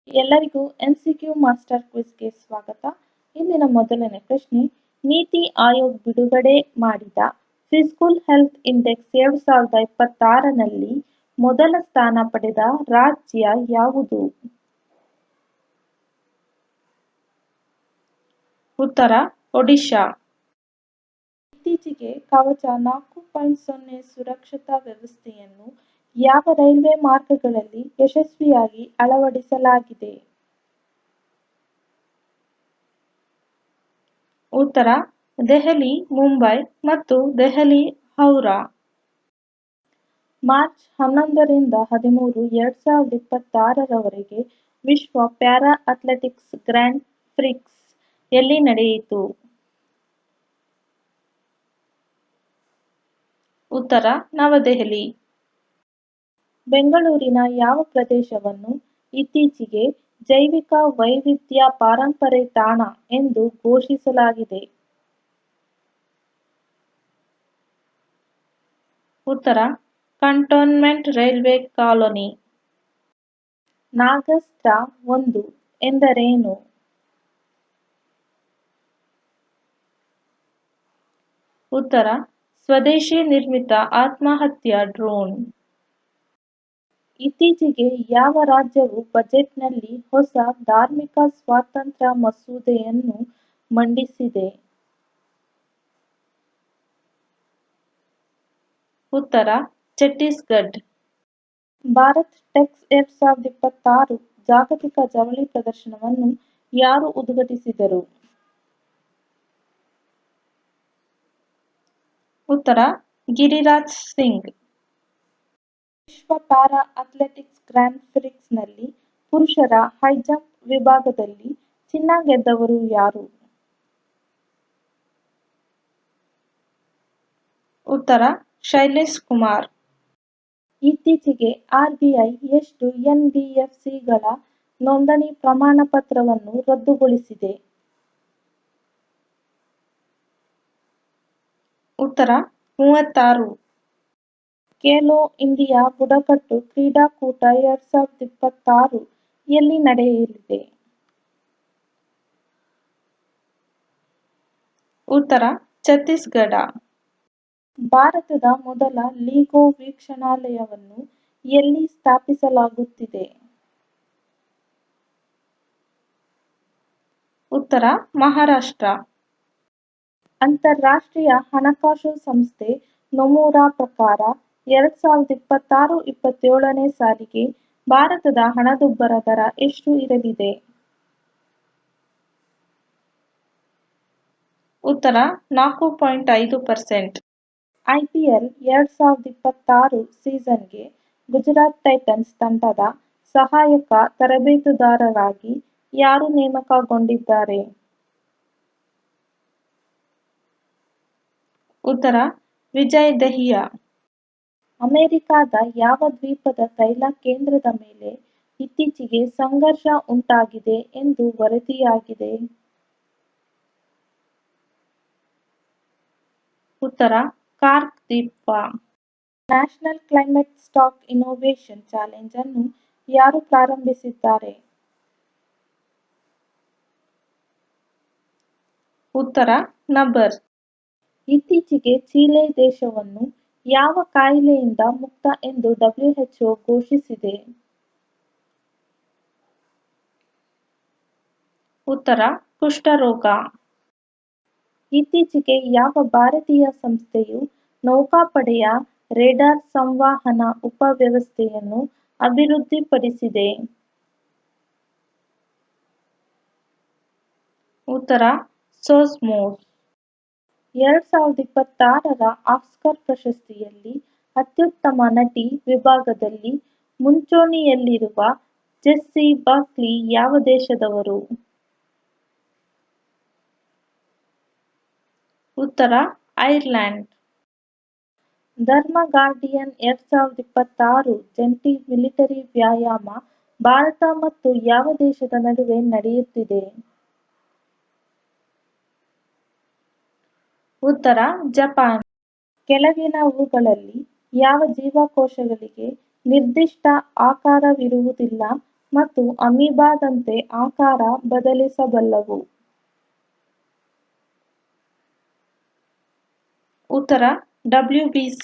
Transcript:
ಎಲ್ಲರಿಗೂ MCQ master ಕ್ವಿಜ್ಗೆ ಸ್ವಾಗತ. ಇಂದಿನ ಮೊದಲನೇ ಪ್ರಶ್ನೆ, ನೀತಿ ಆಯೋಗ್ ಬಿಡುಗಡೆ ಮಾಡಿದ ಫಿಸಿಕಲ್ ಹೆಲ್ತ್ ಇಂಡೆಕ್ಸ್ 2026ನಲ್ಲಿ ಮೊದಲ ಸ್ಥಾನ ಪಡೆದ ರಾಜ್ಯ ಯಾವುದು? ಉತ್ತರ ಒಡಿಶಾ. ಇತ್ತೀಚೆಗೆ ಕವಚ 4.0 ಸುರಕ್ಷತಾ ವ್ಯವಸ್ಥೆಯನ್ನು ಯಾವ ರೈಲ್ವೆ ಮಾರ್ಗಗಳಲ್ಲಿ ಯಶಸ್ವಿಯಾಗಿ ಅಳವಡಿಸಲಾಗಿದೆ? ಉತ್ತರ ದೆಹಲಿ ಮುಂಬೈ ಮತ್ತು ದೆಹಲಿ ಹೌರಾ. ಮಾರ್ಚ್ 11ರಿಂದ 13, 2026ರವರೆಗೆ ವಿಶ್ವ ಪ್ಯಾರಾ ಅಥ್ಲೆಟಿಕ್ಸ್ ಗ್ರ್ಯಾಂಡ್ ಪ್ರಿಕ್ಸ್ ಎಲ್ಲಿ ನಡೆಯಿತು? ಉತ್ತರ ನವದೆಹಲಿ. ಬೆಂಗಳೂರಿನ ಯಾವ ಪ್ರದೇಶವನ್ನು ಇತ್ತೀಚೆಗೆ ಜೈವಿಕ ವೈವಿಧ್ಯ ಪರಂಪರೆ ತಾಣ ಎಂದು ಘೋಷಿಸಲಾಗಿದೆ? ಉತ್ತರ ಕಂಟೋನ್ಮೆಂಟ್ ರೈಲ್ವೆ ಕಾಲೋನಿ. ನಾಗಾಸ್ತ್ರ 1 ಎಂದರೇನು? ಉತ್ತರ ಸ್ವದೇಶಿ ನಿರ್ಮಿತ ಆತ್ಮಹತ್ಯಾ ಡ್ರೋನ್. ಇತ್ತೀಚೆಗೆ ಯಾವ ರಾಜ್ಯವು ಬಜೆಟ್ನಲ್ಲಿ ಹೊಸ ಧಾರ್ಮಿಕ ಸ್ವಾತಂತ್ರ್ಯ ಮಸೂದೆಯನ್ನು ಮಂಡಿಸಿದೆ? ಉತ್ತರ ಛತ್ತೀಸ್ಗಢ. ಭಾರತ್ ಟೆಕ್ಸ್ 2026 ಜಾಗತಿಕ ಜವಳಿ ಪ್ರದರ್ಶನವನ್ನು ಯಾರು ಉದ್ಘಾಟಿಸಿದರು? ಉತ್ತರ ಗಿರಿರಾಜ್ ಸಿಂಗ್. ವಿಶ್ವ ಪ್ಯಾರಾ ಅಥ್ಲೆಟಿಕ್ಸ್ ಗ್ರ್ಯಾಂಡ್ ಪ್ರಿಕ್ಸ್ನಲ್ಲಿ ಪುರುಷರ ಹೈಜಂಪ್ ವಿಭಾಗದಲ್ಲಿ ಚಿನ್ನ ಗೆದ್ದವರು ಯಾರು? ಉತ್ತರ ಶೈಲೇಶ್ ಕುಮಾರ್. ಇತ್ತೀಚೆಗೆ RBI ಎಷ್ಟು NBFCಗಳ ನೋಂದಣಿ ಪ್ರಮಾಣ ಪತ್ರವನ್ನು ರದ್ದುಗೊಳಿಸಿದೆ? ಉತ್ತರ 36. ಖೇಲೋ ಇಂಡಿಯಾ ಬುಡಕಟ್ಟು ಕ್ರೀಡಾಕೂಟ 2026 ಎಲ್ಲಿ ನಡೆಯಲಿದೆ? ಉತ್ತರ ಛತ್ತೀಸ್ಗಢ. ಭಾರತದ ಮೊದಲ ಲೀಗೋ ವೀಕ್ಷಣಾಲಯವನ್ನು ಎಲ್ಲಿ ಸ್ಥಾಪಿಸಲಾಗುತ್ತಿದೆ? ಉತ್ತರ ಮಹಾರಾಷ್ಟ್ರ. ಅಂತಾರಾಷ್ಟ್ರೀಯ ಹಣಕಾಸು ಸಂಸ್ಥೆ ನೊಮುರಾ ಪ್ರಕಾರ 2026-27ನೇ ಸಾಲಿಗೆ ಭಾರತದ ಹಣದುಬ್ಬರ ದರ ಎಷ್ಟು ಇರಲಿದೆ? ಉತ್ತರ 4.5%. IPL 2026 ಸೀಸನ್ಗೆ ಗುಜರಾತ್ ಟೈಟನ್ಸ್ ತಂಡದ ಸಹಾಯಕ ತರಬೇತುದಾರರಾಗಿ ಯಾರು ನೇಮಕಗೊಂಡಿದ್ದಾರೆ? ಉತ್ತರ ವಿಜಯ್ ದಹಿಯಾ. ಅಮೆರಿಕಾದ ಯಾವ ದ್ವೀಪದ ತೈಲ ಕೇಂದ್ರದ ಮೇಲೆ ಇತ್ತೀಚೆಗೆ ಸಂಘರ್ಷ ಉಂಟಾಗಿದೆ ಎಂದು ವರದಿಯಾಗಿದೆ? ಉತ್ತರ ಕಾರ್ಕ್ ದ್ವೀಪ. National climate stock innovation challenge ಅನ್ನು ಯಾರು ಪ್ರಾರಂಭಿಸಿದ್ದಾರೆ? ಉತ್ತರ ನಬರ್. ಇತ್ತೀಚೆಗೆ ಚಿಲೆ ದೇಶವನ್ನು ಯಾವ ಕಾಯಿಲೆಯಿಂದ ಮುಕ್ತ ಎಂದು WHO ಘೋಷಿಸಿದೆ? ಉತ್ತರ ಕುಷ್ಠರೋಗ. ಇತ್ತೀಚೆಗೆ ಯಾವ ಭಾರತೀಯ ಸಂಸ್ಥೆಯು ನೌಕಾಪಡೆಯ ರೇಡಾರ್ ಸಂವಹನ ಉಪವ್ಯವಸ್ಥೆಯನ್ನು ಅಭಿವೃದ್ಧಿಪಡಿಸಿದೆ? ಉತ್ತರ ಸೋಸ್ಮೋಸ್. 2026ರ ಆಸ್ಕರ್ ಪ್ರಶಸ್ತಿಯಲ್ಲಿ ಅತ್ಯುತ್ತಮ ನಟಿ ವಿಭಾಗದಲ್ಲಿ ಮುಂಚೂಣಿಯಲ್ಲಿರುವ ಜೆಸ್ಸಿ ಬಕ್ಲಿ ಯಾವ ದೇಶದವರು? ಉತ್ತರ ಐರ್ಲೆಂಡ್. ಧರ್ಮ ಗಾರ್ಡಿಯನ್ 2026 ಜಂಟಿ ಮಿಲಿಟರಿ ವ್ಯಾಯಾಮ ಭಾರತ ಮತ್ತು ಯಾವ ದೇಶದ ನಡುವೆ ನಡೆಯುತ್ತಿದೆ? ಉತ್ತರ ಜಪಾನ್. ಕೆಳಗಿನವುಗಳಲ್ಲಿ ಯಾವ ಜೀವಕೋಶಗಳಿಗೆ ನಿರ್ದಿಷ್ಟ ಆಕಾರವಿರುವುದಿಲ್ಲ ಮತ್ತು ಅಮೀಬಾದಂತೆ ಆಕಾರ ಬದಲಿಸಬಲ್ಲವು. ಉತ್ತರ WBC.